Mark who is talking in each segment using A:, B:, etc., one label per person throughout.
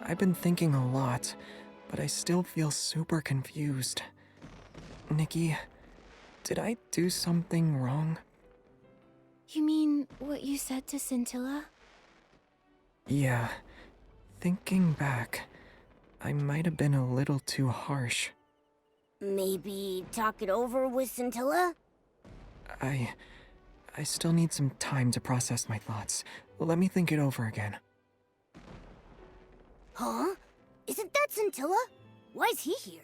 A: I've been thinking a lot, but I still feel super confused. Nikki, did I do something wrong?
B: You mean what you said to Scintilla?
A: Yeah, thinking back, I might have been a little too harsh.
C: Maybe talk it over with Scintilla?
A: I still need some time to process my thoughts. Let me think it over again.
C: Huh? Isn't that Scintilla? Why's he here?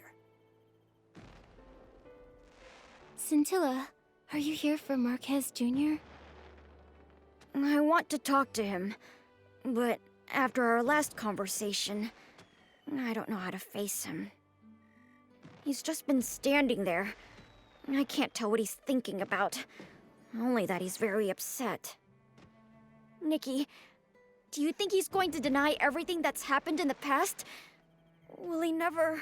B: Scintilla, are you here for Marquez Jr.?
D: I want to talk to him, but after our last conversation, I don't know how to face him. He's just been standing there. I can't tell what he's thinking about, only that he's very upset. Nikki, do you think he's going to deny everything that's happened in the past? Will he never...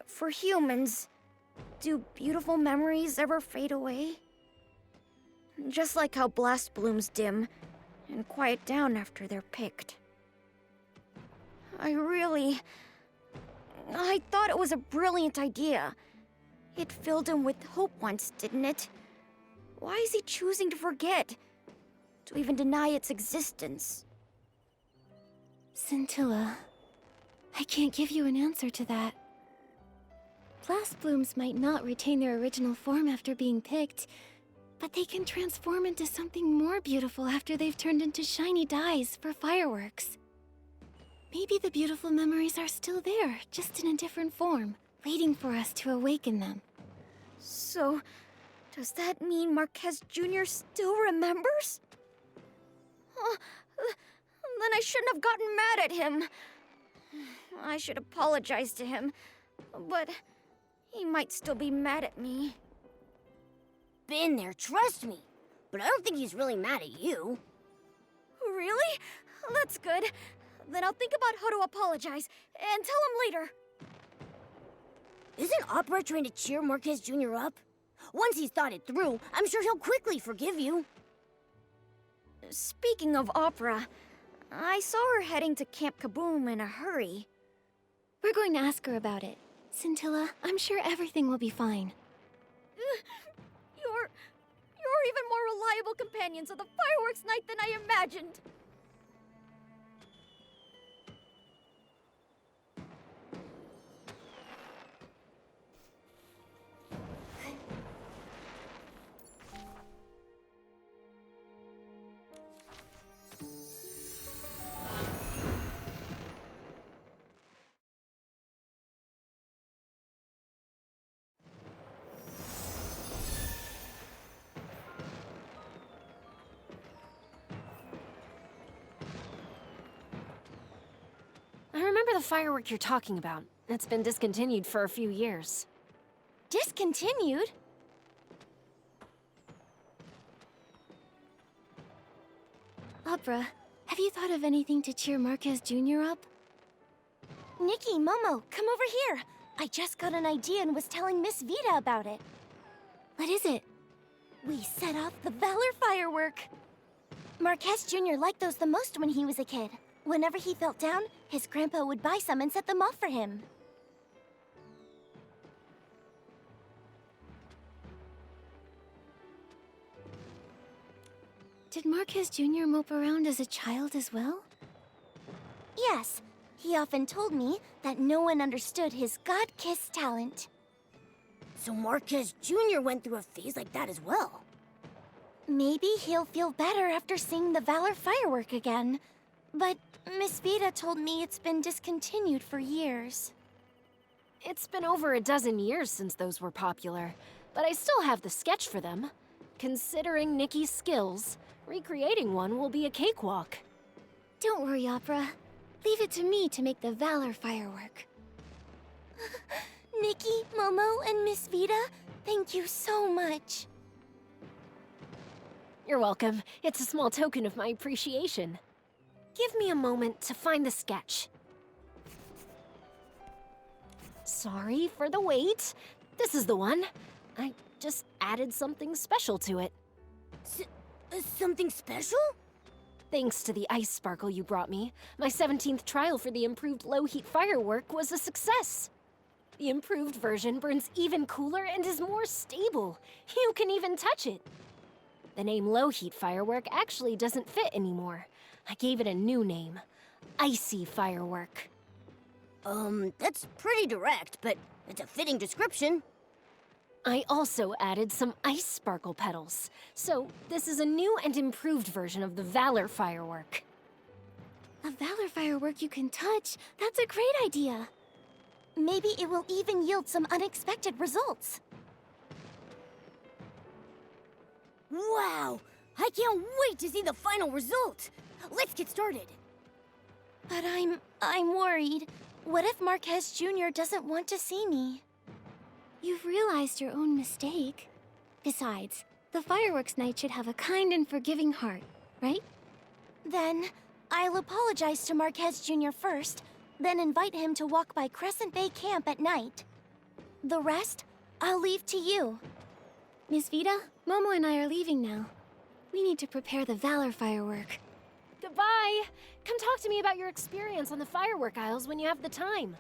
D: For humans, do beautiful memories ever fade away? Just like how blast blooms dim and quiet down after they're picked. I thought it was a brilliant idea. It filled him with hope once, didn't it? Why is he choosing to forget? To even deny its existence?
B: Scintilla, I can't give you an answer to that. Blast blooms might not retain their original form after being picked, but they can transform into something more beautiful after they've turned into shiny dyes for fireworks. Maybe the beautiful memories are still there, just in a different form, waiting for us to awaken them.
D: So, does that mean Marquez Jr. still remembers? Then I shouldn't have gotten mad at him. I should apologize to him, but he might still be mad at me.
C: Been there, trust me. But I don't think he's really mad at you.
D: Really? That's good. Then I'll think about how to apologize and tell him later.
C: Isn't Opera trying to cheer Marquez Jr. up? Once he's thought it through, I'm sure he'll quickly forgive you.
D: Speaking of Opera, I saw her heading to Camp Kaboom in a hurry.
B: We're going to ask her about it. Scintilla, I'm sure everything will be fine.
D: You're even more reliable companions of the fireworks night than I imagined.
E: I remember the firework you're talking about. It's been discontinued for a few years.
B: Discontinued? Opera, have you thought of anything to cheer Marquez Jr. up?
F: Nikki, Momo, come over here. I just got an idea and was telling Miss Vita about it.
B: What is it?
F: We set off the Valor firework. Marquez Jr. liked those the most when he was a kid. Whenever he felt down, his grandpa would buy some and set them off for him.
B: Did Marquez Jr. mope around as a child as well?
F: Yes, he often told me that no one understood his God-kissed talent.
C: So Marquez Jr. went through a phase like that as well.
F: Maybe he'll feel better after seeing the Valor firework again. But Miss Vita told me it's been discontinued for years.
E: It's been over a dozen years since those were popular, but I still have the sketch for them. Considering Nikki's skills, recreating one will be a cakewalk.
B: Don't worry, Opera. Leave it to me to make the Valor firework.
F: Nikki, Momo, and Miss Vita, thank you so much.
E: You're welcome. It's a small token of my appreciation. Give me a moment to find the sketch. Sorry for the wait. This is the one. I just added something special to it.
C: Something special?
E: Thanks to the ice sparkle you brought me, my 17th trial for the improved low-heat firework was a success. The improved version burns even cooler and is more stable. You can even touch it. The name low-heat firework actually doesn't fit anymore. I gave it a new name, icy firework.
C: That's pretty direct, but it's a fitting description.
E: I also added some ice sparkle petals. So this is a new and improved version of the Valor firework.
B: A Valor firework you can touch? That's a great idea.
F: Maybe it will even yield some unexpected results.
C: Wow! I can't wait to see the final result! Let's get started!
F: But I'm worried. What if Marquez Jr. doesn't want to see me?
B: You've realized your own mistake. Besides, the fireworks night should have a kind and forgiving heart, right?
F: Then, I'll apologize to Marquez Jr. first, then invite him to walk by Crescent Bay Camp at night. The rest, I'll leave to you.
B: Miss Vida, Momo and I are leaving now. We need to prepare the Valor firework.
E: Goodbye! Come talk to me about your experience on the firework aisles when you have the time.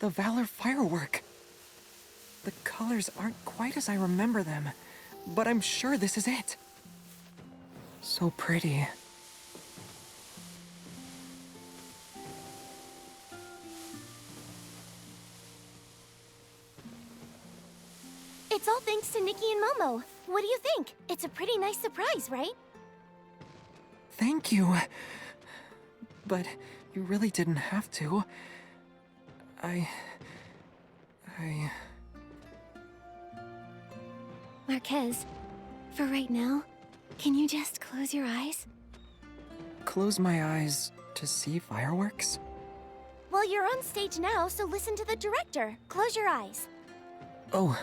A: the Valor firework. The colors aren't quite as I remember them, but I'm sure this is it. So pretty.
F: It's all thanks to Nikki and Momo. What do you think? It's a pretty nice surprise, right?
A: Thank you. But you really didn't have to.
B: Marquez, for right now, can you just close your eyes?
A: Close my eyes to see fireworks?
F: Well, you're on stage now, so listen to the director. Close your eyes.
A: Oh,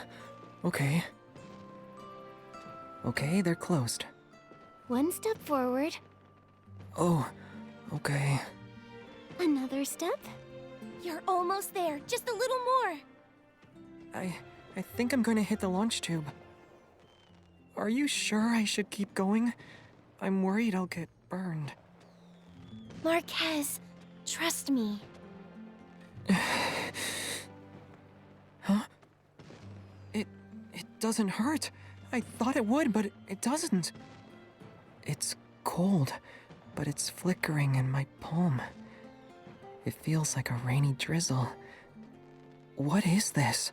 A: okay. Okay, they're closed.
B: One step forward,
A: Oh, okay.
B: another step.
F: You're almost there. Just a little more.
A: I think I'm going to hit the launch tube. Are you sure I should keep going? I'm worried I'll get burned.
F: Marquez, trust me.
A: Huh? It doesn't hurt. I thought it would, but it doesn't. It's cold, but it's flickering in my palm. It feels like a rainy drizzle. What is this?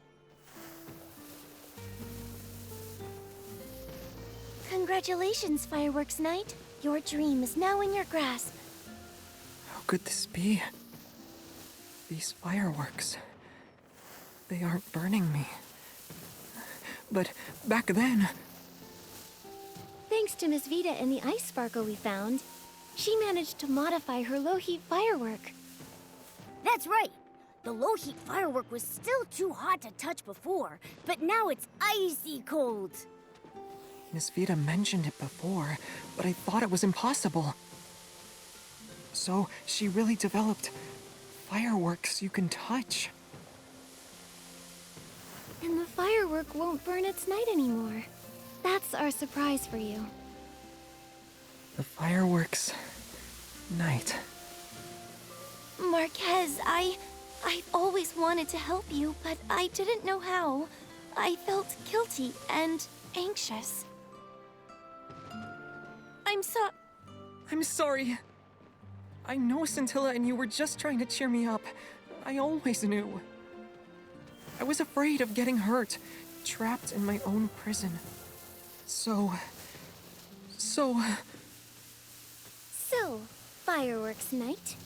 F: Congratulations, Fireworks Night. Your dream is now in your grasp.
A: How could this be? These fireworks. They aren't burning me. But back then...
B: Thanks to Miss Vita and the ice sparkle we found, she managed to modify her low-heat firework.
C: That's right. The low-heat firework was still too hot to touch before, but now it's icy cold.
A: Miss Vita mentioned it before, but I thought it was impossible. So she really developed fireworks you can touch.
B: And the firework won't burn its night anymore. That's our surprise for you.
A: The fireworks night.
F: Marquez, I've always wanted to help you, but I didn't know how. I felt guilty and anxious.
A: I'm sorry. I know Scintilla and you were just trying to cheer me up. I always knew. I was afraid of getting hurt, trapped in my own prison. So,
B: Fireworks Night,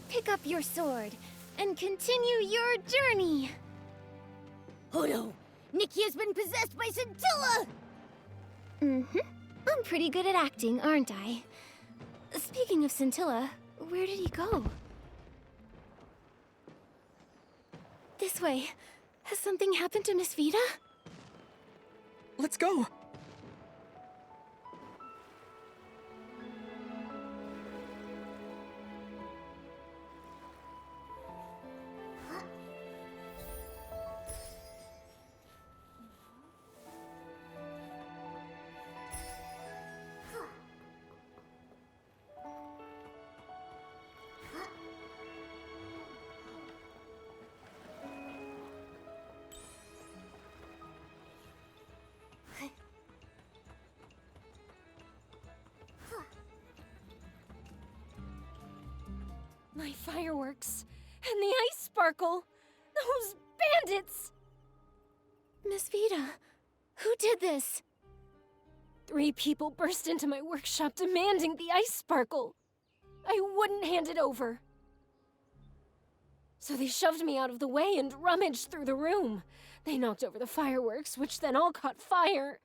B: pick up your sword and continue your journey.
C: Oh no! Nikki has been possessed by Scintilla!
B: I'm pretty good at acting, aren't I? Speaking of Scintilla, where did he go? This way. Has something happened to Miss Vita?
A: let's go.
E: My fireworks and the ice sparkle. Those bandits!
B: Miss Vita, who did this?
E: 3 people burst into my workshop demanding the ice sparkle. I wouldn't hand it over. So they shoved me out of the way and rummaged through the room. They knocked over the fireworks, which then all caught fire.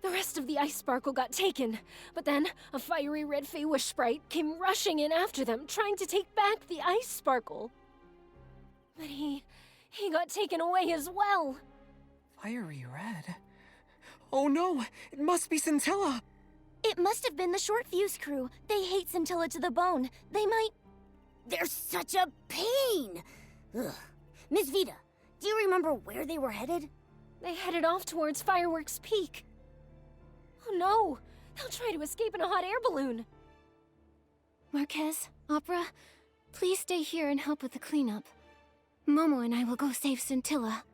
E: The rest of the ice sparkle got taken, but then a fiery red Feywish sprite came rushing in after them, trying to take back the ice sparkle. But he got taken away as well.
A: Fiery red? Oh no! It must be Scintilla!
F: It must have been the Short Fuse crew. They hate Scintilla to the bone. They might...
C: They're such a pain! Ugh. Miss Vita, do you remember where they were headed?
E: They headed off towards Fireworks Peak. Oh no! They'll try to escape in a hot air balloon.
B: Marquez, Opera, Please stay here and help with the cleanup. Momo and I will go save Scintilla.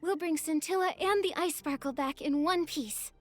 B: We'll bring Scintilla and the ice sparkle back in one piece.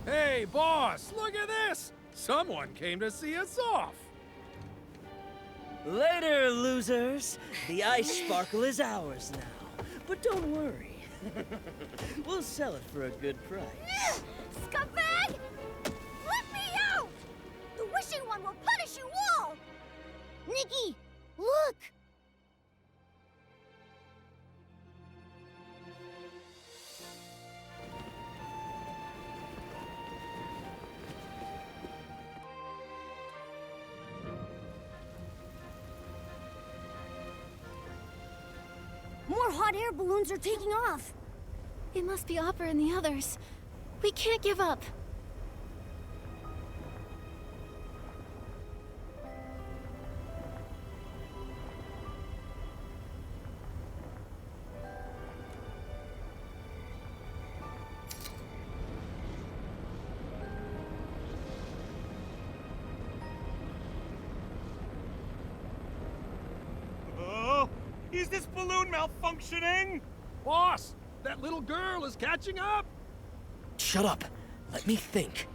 G: Hey, boss, look at this! Someone came to see us off!
H: Later, losers! The ice sparkle is ours now. But don't worry. We'll sell it for a good price.
C: Scumbag! Let me out! The wishing one will punish you all! Nikki, look! More hot air balloons are taking off.
B: It must be Opera and the others. We can't give up.
I: Oh, is this balloon malfunctioning?
G: Boss, that little girl is catching up!
A: Shut up. Let me think.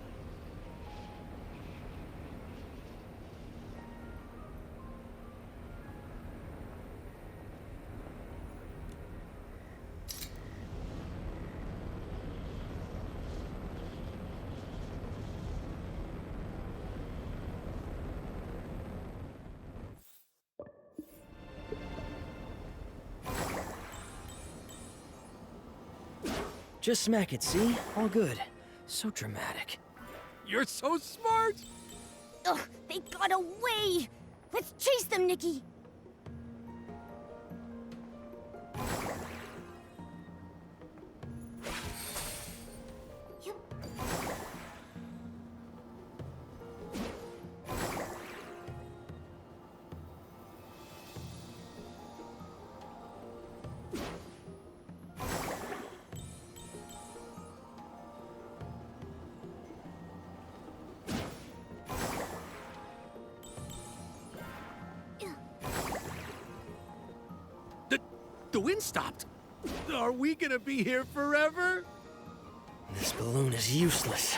H: Just smack it, see? All good. So dramatic.
G: You're so smart!
C: Ugh, they got away! Let's chase them, Nikki!
G: The wind stopped! Are we gonna be here forever?
H: This balloon is useless.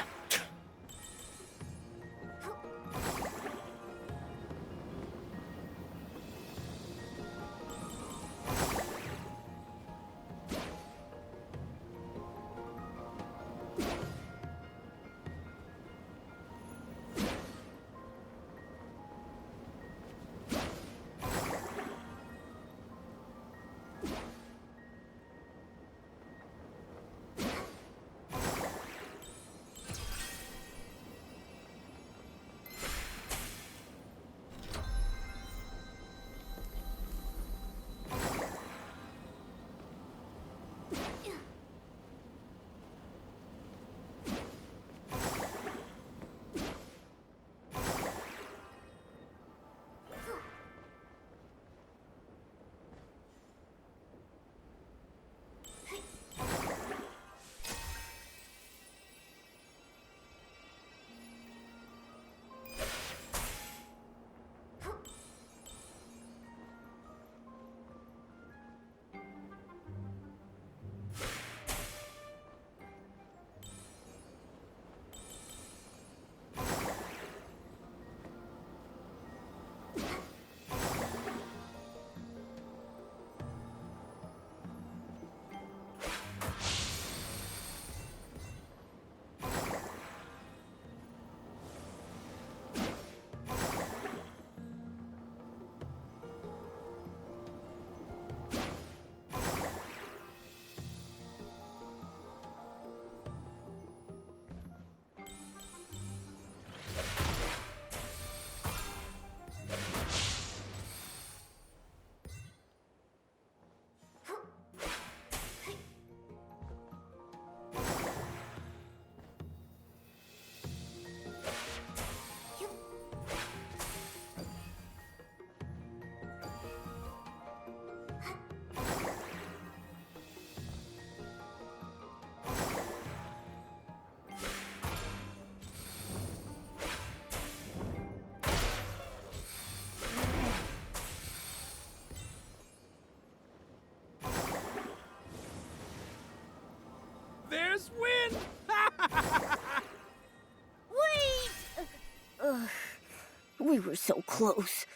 C: We were so close.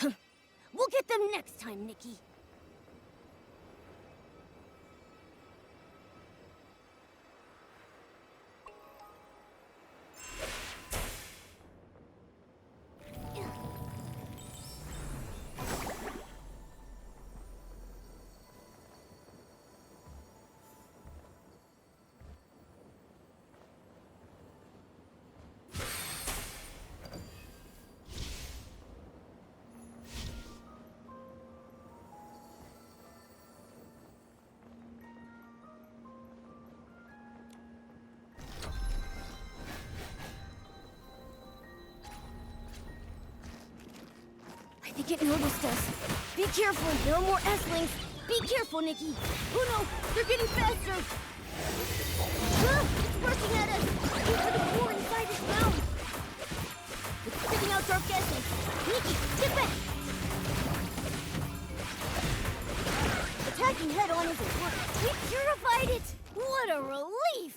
C: We'll get them next time, Nikki. I think it noticed us. Be careful, there are more S-Lings. Be careful, Nikki. Oh no, they're getting faster. It's rushing at us. Into the core inside its mouth. It's spitting out dark essence. Nikki, get back. Attacking head-on isn't working. We purified it. What a relief.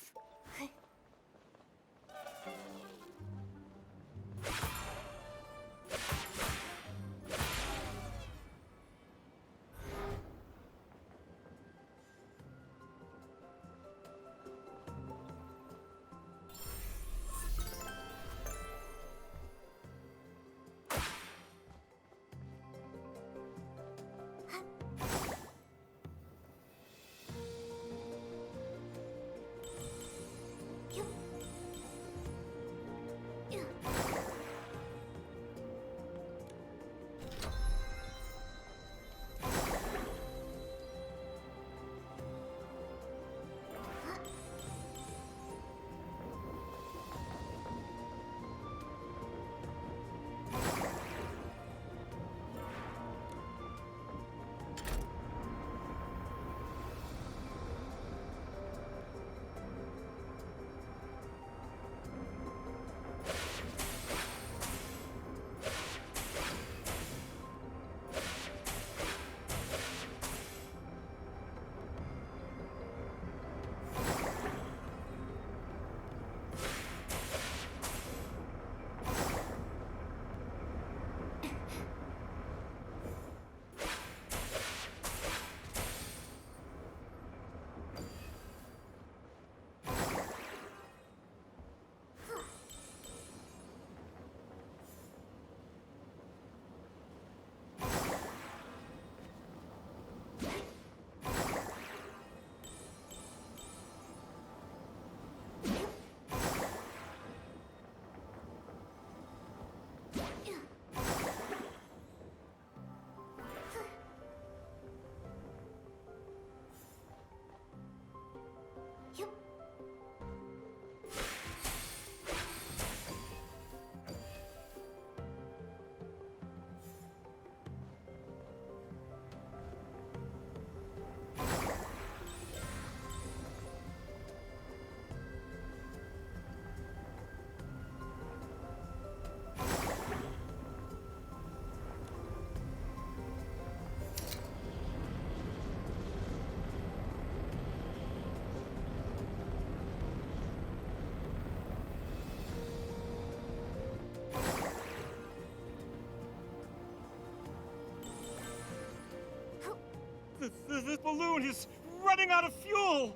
I: This balloon is running out of fuel!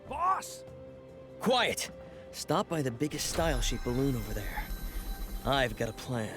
G: Boss!
H: Quiet! Stop by the biggest style-shaped balloon over there. I've got a plan.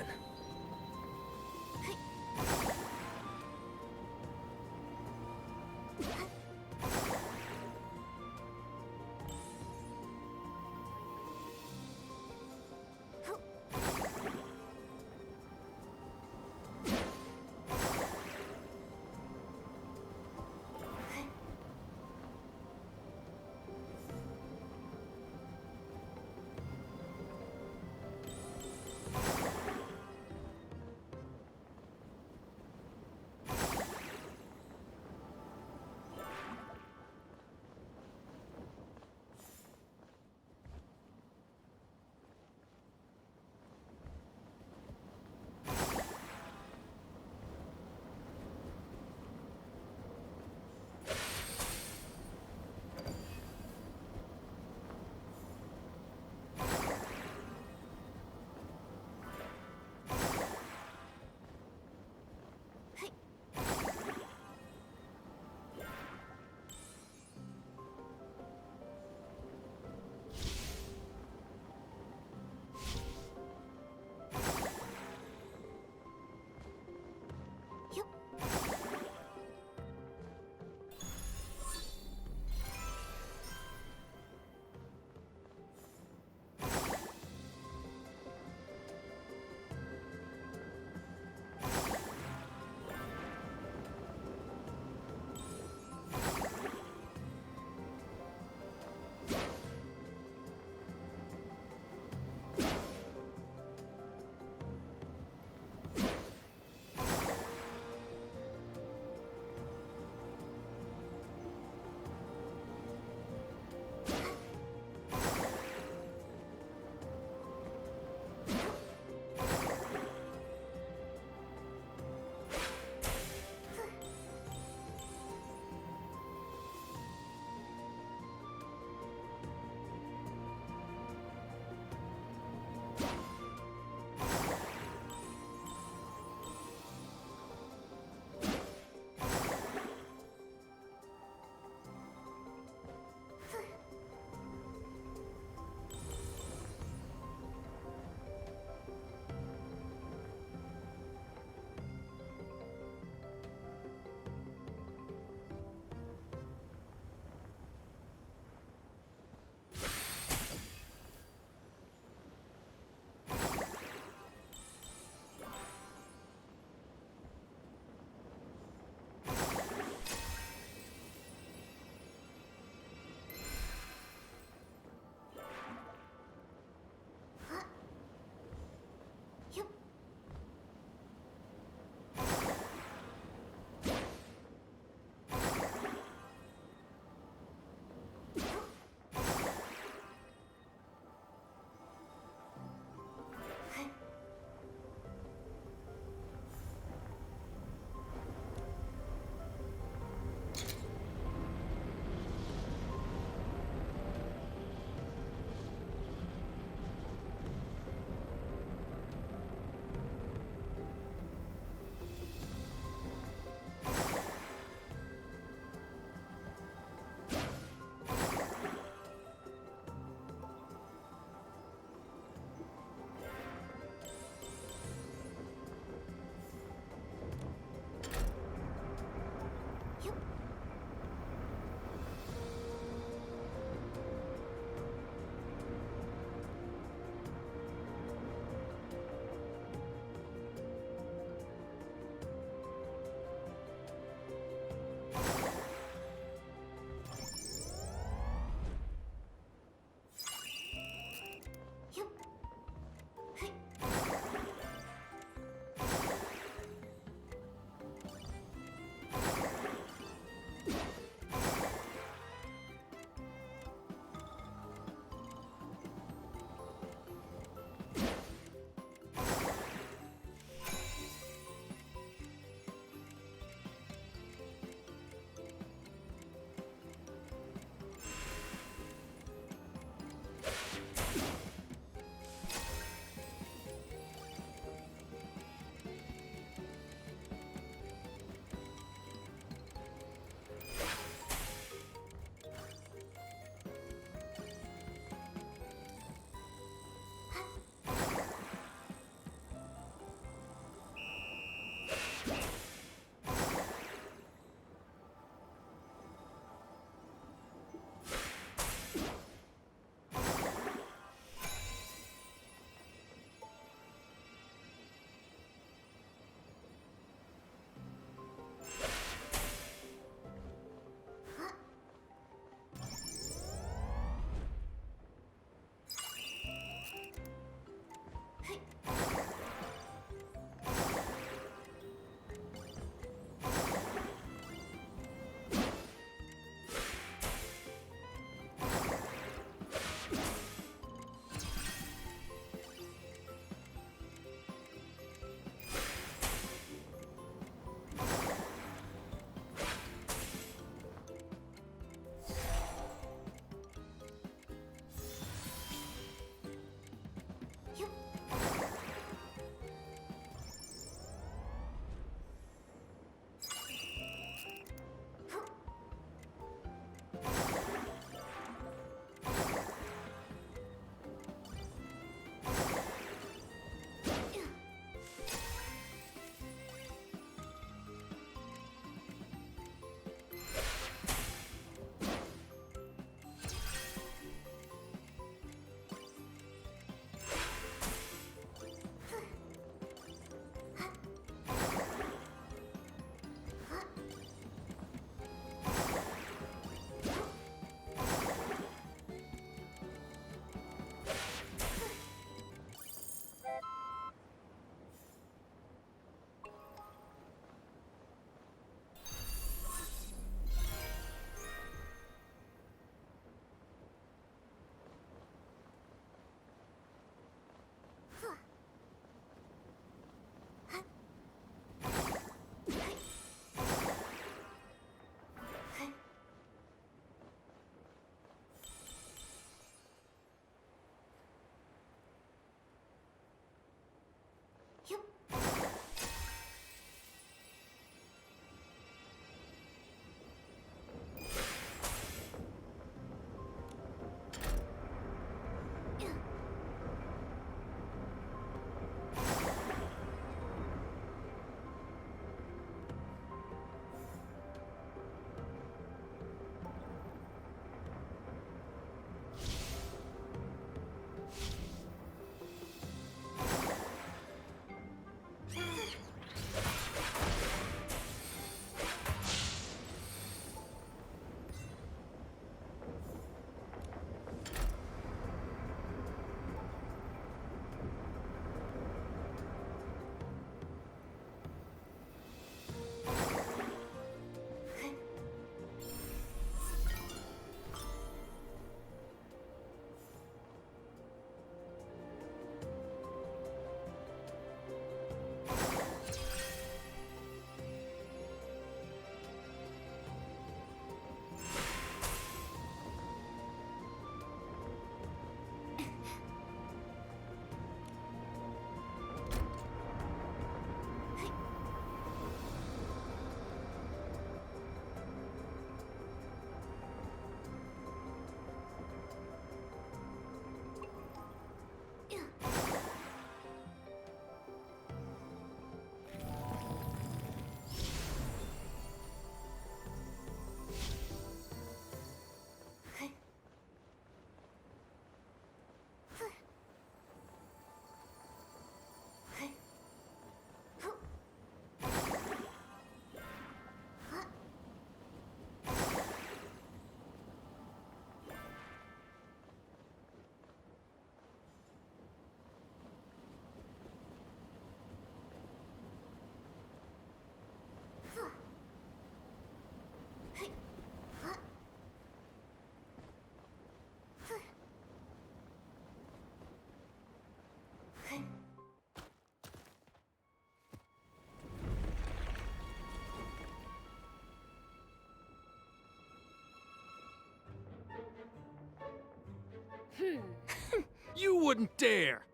G: wouldn't dare!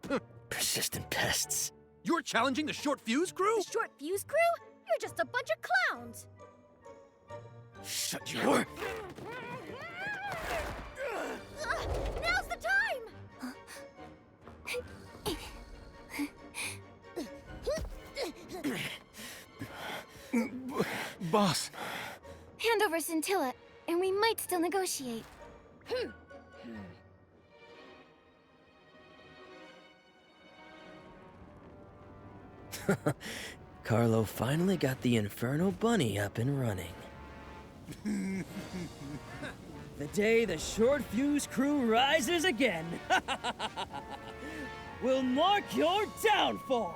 H: Persistent pests.
G: You're challenging the Short Fuse crew?
D: The Short Fuse crew? You're just a bunch of clowns.
H: Shut your...
D: Now's the time!
A: Boss,
B: Hand over Scintilla, and we might still negotiate.
H: Carlo finally got the Inferno Bunny up and running. The day the Short Fuse crew rises again will mark your downfall!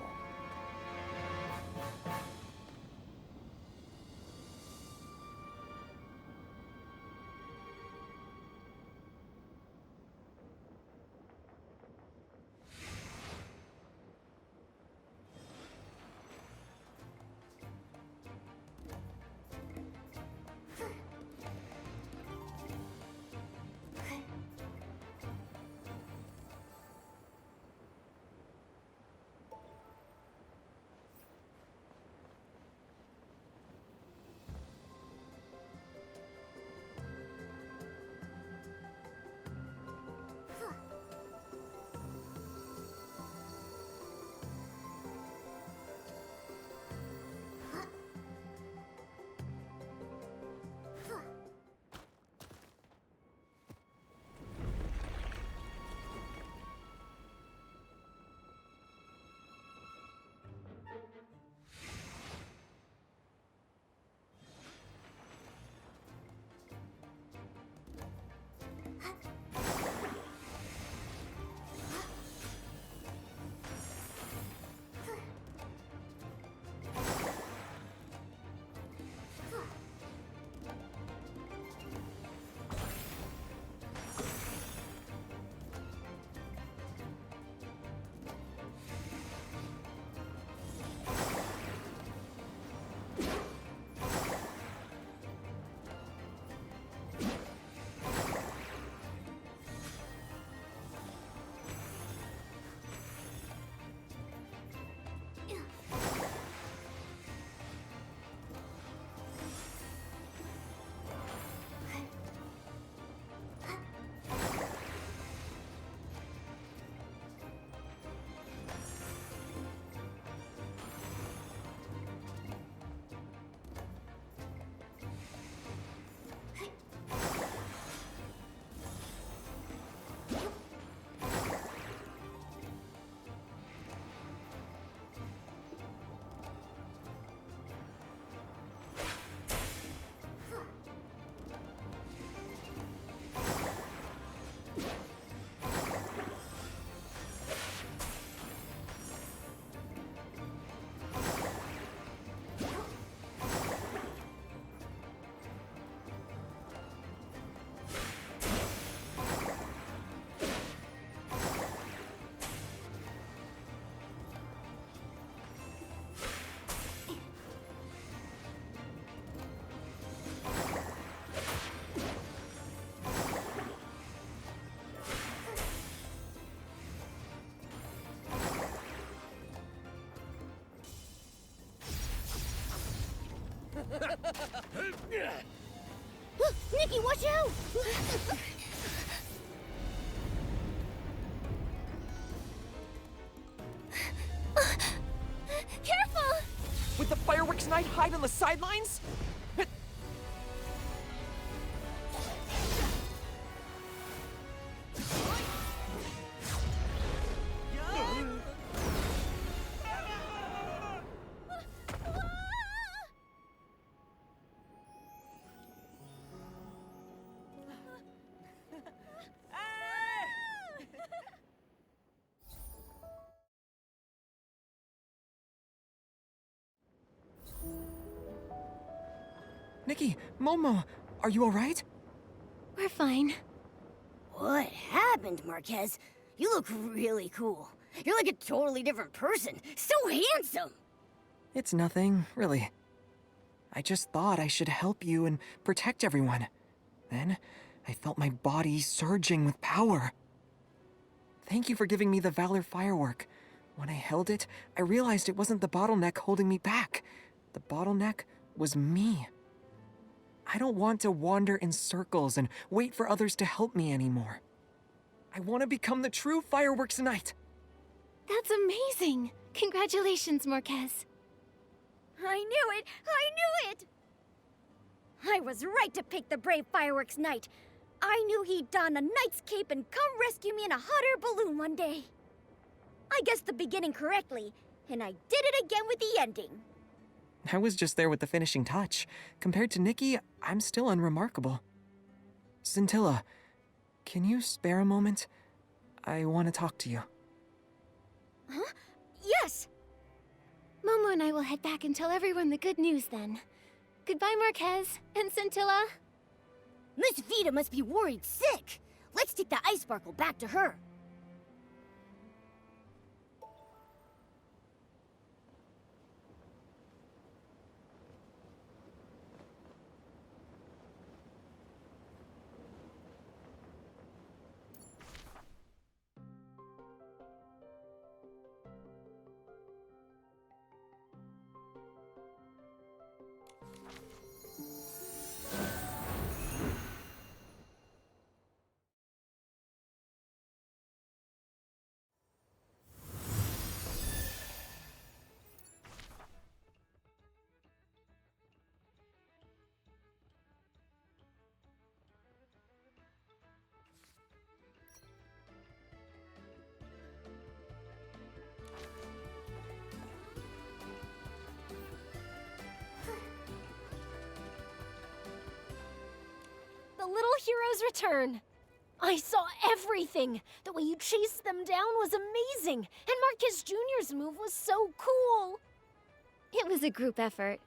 C: Nikki, watch out!
B: Careful!
A: would the fireworks night hide on the sidelines? Nikki, Momo, are you alright?
B: We're fine.
C: What happened, Marquez? You look really cool. You're like a totally different person. So handsome!
A: It's nothing, really. I just thought I should help you and protect everyone. Then, I felt my body surging with power. Thank you for giving me the Valor firework. When I held it, I realized it wasn't the bottleneck holding me back. The bottleneck was me. I don't want to wander in circles and wait for others to help me anymore. I want to become the true fireworks knight.
B: That's amazing! Congratulations, Marquez.
D: I knew it! I knew it! I was right to pick the brave fireworks knight. I knew he'd don a knight's cape and come rescue me in a hot air balloon one day. I guessed the beginning correctly, and I did it again with the ending.
A: I was just there with the finishing touch. Compared to Nikki, I'm still unremarkable. Scintilla, can you spare a moment? I want to talk to you.
D: Huh? Yes!
B: Momo and I will head back and tell everyone the good news then. Goodbye, Marquez and Scintilla.
C: Miss Vita must be worried sick. Let's take the ice sparkle back to her.
E: The little heroes return. I saw everything. The way you chased them down was amazing. And Marcus Jr.'s move was so cool.
B: It was a group effort.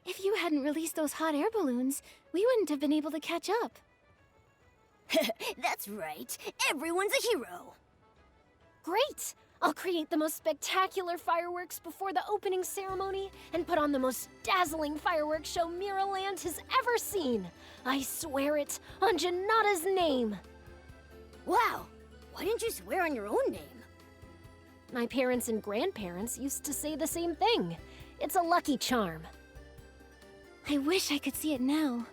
B: If you hadn't released those hot air balloons, we wouldn't have been able to catch up.
C: That's right. Everyone's a hero.
E: Great! I'll create the most spectacular fireworks before the opening ceremony and put on the most dazzling fireworks show Miraland has ever seen. I swear it on Janata's name.
C: Wow. Why didn't you swear on your own name?
E: My parents and grandparents used to say the same thing. It's a lucky charm.
B: I wish I could see it now.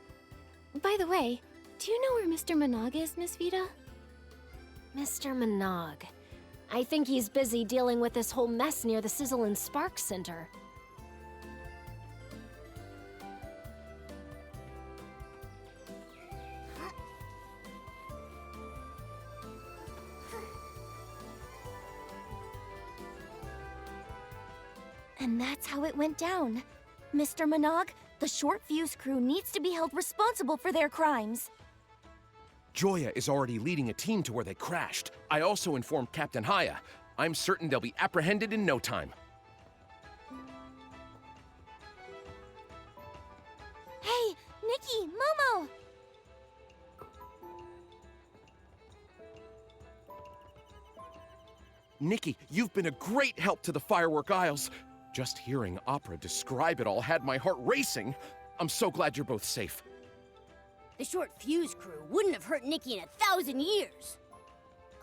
B: By the way, do you know where Mr. Managa is, Miss Vita?
E: Mr. Managa. I think he's busy dealing with this whole mess near the Sizzle and Spark Center.
F: And that's how it went down. Mr. Managa, the Short Fuse crew needs to be held responsible for their crimes.
J: Joya is already leading a team to where they crashed. I also informed Captain Haya. I'm certain they'll be apprehended in no time.
F: Hey, Nikki, Momo!
J: Nikki, you've been a great help to the Firework Isles. Just hearing Opera describe it all had my heart racing. I'm so glad you're both safe.
C: The Short Fuse crew wouldn't have hurt Nikki in 1,000 years.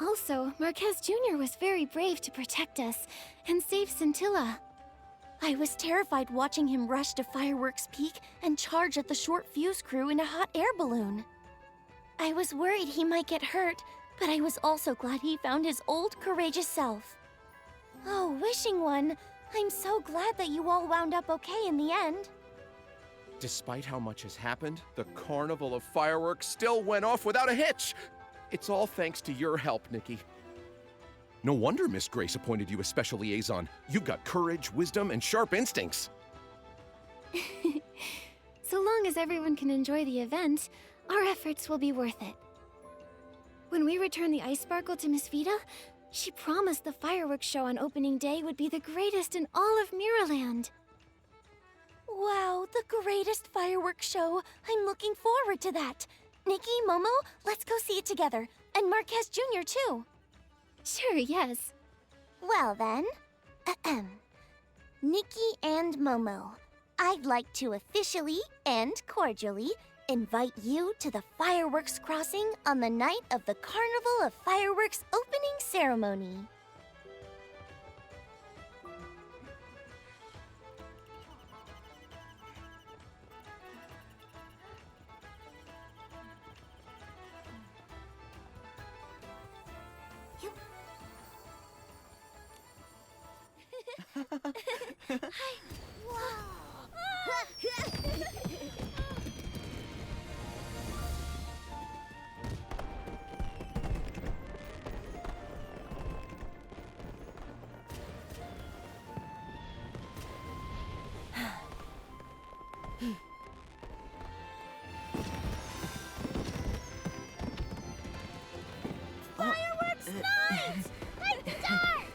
B: Also, Marquez Jr. was very brave to protect us and save Scintilla.
F: I was terrified watching him rush to Fireworks Peak and charge at the Short Fuse crew in a hot air balloon. I was worried he might get hurt, but I was also glad he found his old, courageous self. Oh, Wishing One, I'm so glad that you all wound up okay in the end.
J: Despite how much has happened, the Carnival of Fireworks still went off without a hitch. It's all thanks to your help, Nikki. No wonder Miss Grace appointed you a special liaison. You've got courage, wisdom, and sharp instincts.
B: So long as everyone can enjoy the event, our efforts will be worth it. When we return the ice sparkle to Miss Vita, she promised the fireworks show on opening day would be the greatest in all of Miraland.
F: Wow, the greatest fireworks show. I'm looking forward to that. Nikki, Momo, let's go see it together. And Marquez Jr. too.
B: Sure, yes.
F: Well then, Nikki and Momo, I'd like to officially and cordially invite you to the fireworks crossing on the night of the Carnival of Fireworks opening ceremony.
C: Fireworks night! Like the dark!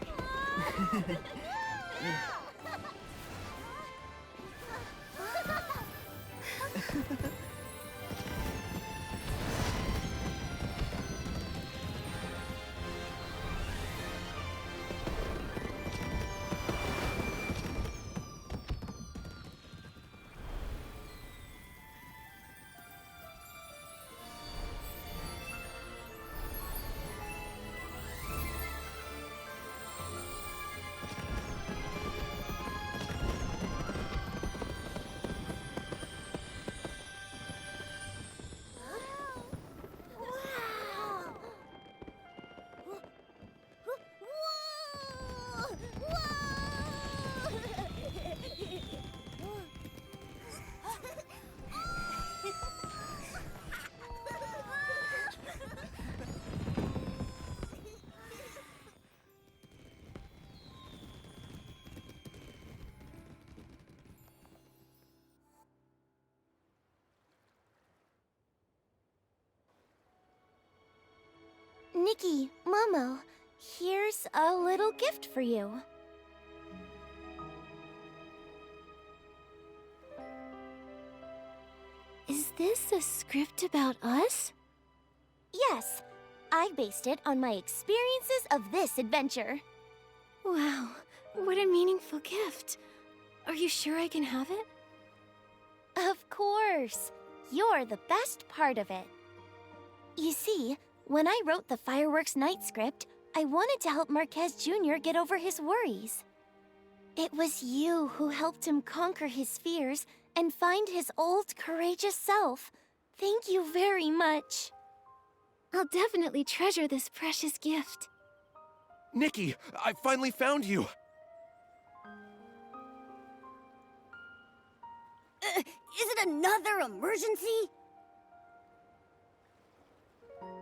F: Nikki, Momo, here's a little gift for you. Is this a script about us? Yes, I based it on my experiences of this adventure.
B: Wow, what a meaningful gift. Are you sure I can have it?
F: Of course. You're the best part of it. You see, when I wrote the Fireworks Night script, I wanted to help Marquez Jr. get over his worries. It was you who helped him conquer his fears and find his old, courageous self. Thank you very much.
B: I'll definitely treasure this precious gift.
J: Nikki, I finally found you!
C: Is it another emergency?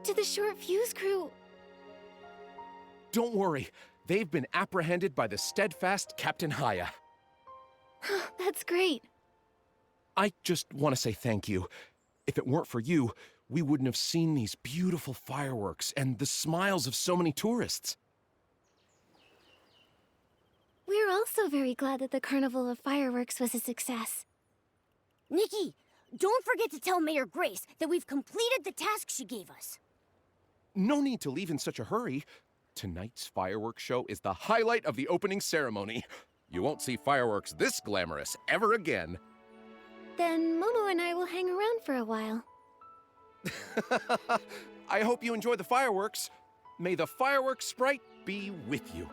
B: To the short fuse crew.
J: Don't worry, they've been apprehended by the steadfast Captain Haya.
B: That's great.
J: I just want to say thank you. If it weren't for you, we wouldn't have seen these beautiful fireworks and the smiles of so many tourists.
B: We're also very glad that the Carnival of Fireworks was a success.
C: Nikki, don't forget to tell Mayor Grace that we've completed the task she gave us.
J: No need to leave in such a hurry. Tonight's fireworks show is the highlight of the opening ceremony. You won't see fireworks this glamorous ever again.
B: Then Momo and I will hang around for a while.
J: I hope you enjoy the fireworks. May the fireworks sprite be with you.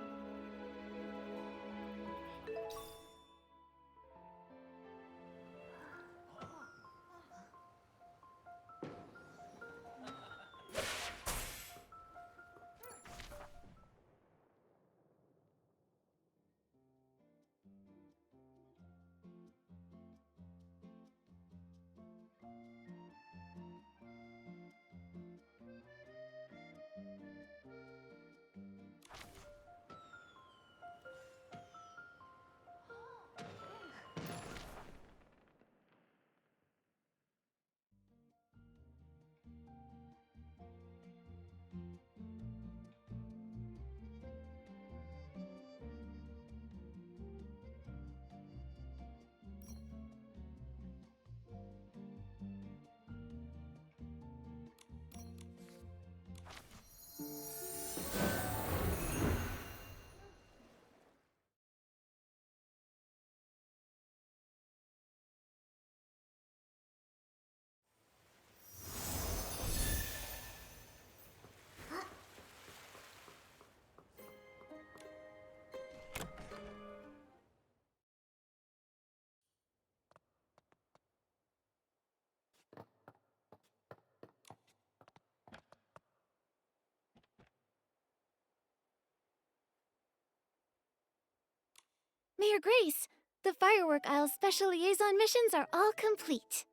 B: Mayor Grace, the Firework Isle's special liaison missions are all complete.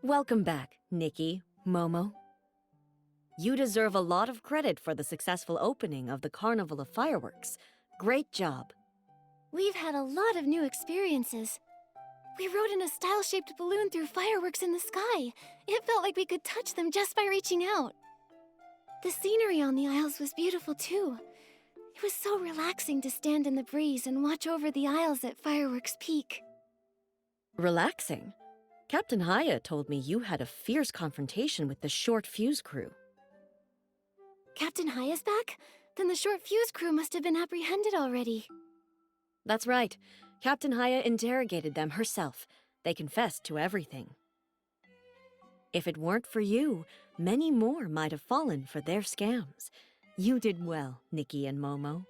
K: Welcome back, Nikki, Momo. You deserve a lot of credit for the successful opening of the Carnival of Fireworks. Great job.
B: We've had a lot of new experiences. We rode in a style-shaped balloon through fireworks in the sky. It felt like we could touch them just by reaching out. The scenery on the Isles was beautiful too. It was so relaxing to stand in the breeze and watch over the Isles at Fireworks Peak.
K: Relaxing? Captain Haya told me you had a fierce confrontation with the Short Fuse crew.
B: Captain Haya's back? Then the Short Fuse crew must have been apprehended already.
K: That's right. Captain Haya interrogated them herself. They confessed to everything. If it weren't for you, many more might have fallen for their scams. You did well, Nikki and Momo.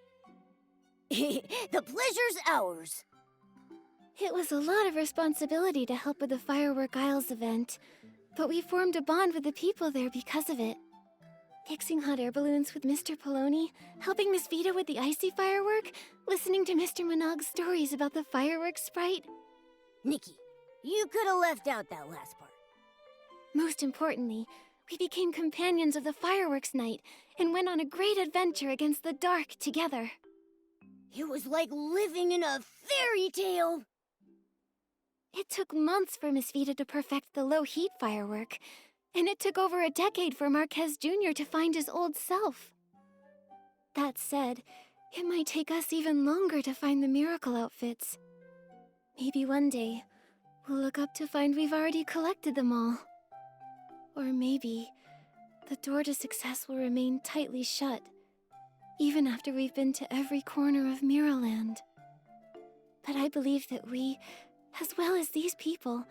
C: The pleasure's ours.
B: It was a lot of responsibility to help with the Firework Isles event, but we formed a bond with the people there because of it. Fixing hot air balloons with Mr. Poloni, helping Miss Vita with the icy firework, listening to Mr. Monog's stories about the fireworks sprite.
C: Nikki, you could have left out that last part.
B: Most importantly, we became companions of the fireworks night and went on a great adventure against the dark together.
C: It was like living in a fairy tale.
B: It took months for Miss Vita to perfect the low-heat firework, and it took over a decade for Marquez Jr. to find his old self. That said, it might take us even longer to find the miracle outfits. Maybe one day, we'll look up to find we've already collected them all. Or maybe, the door to success will remain tightly shut, even after we've been to every corner of Mirrorland. But I believe that we, as well as these people,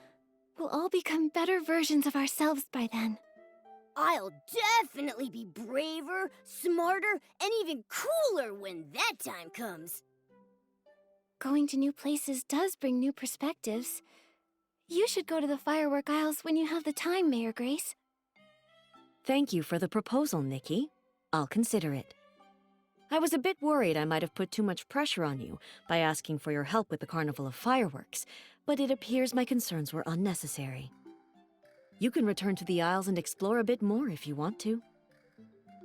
B: will all become better versions of ourselves by then.
C: I'll definitely be braver, smarter, and even cooler when that time comes.
B: Going to new places does bring new perspectives. You should go to the Firework Isles when you have the time, Mayor Grace.
K: Thank you for the proposal, Nikki. I'll consider it. I was a bit worried I might have put too much pressure on you by asking for your help with the Carnival of Fireworks, but it appears my concerns were unnecessary. You can return to the Isles and explore a bit more if you want to.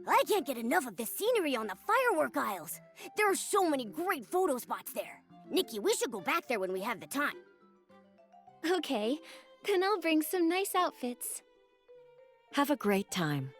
C: I can't get enough of the scenery on the Firework Isles. There are so many great photo spots there. Nikki, we should go back there when we have the time.
B: Okay, then I'll bring some nice outfits.
K: Have a great time.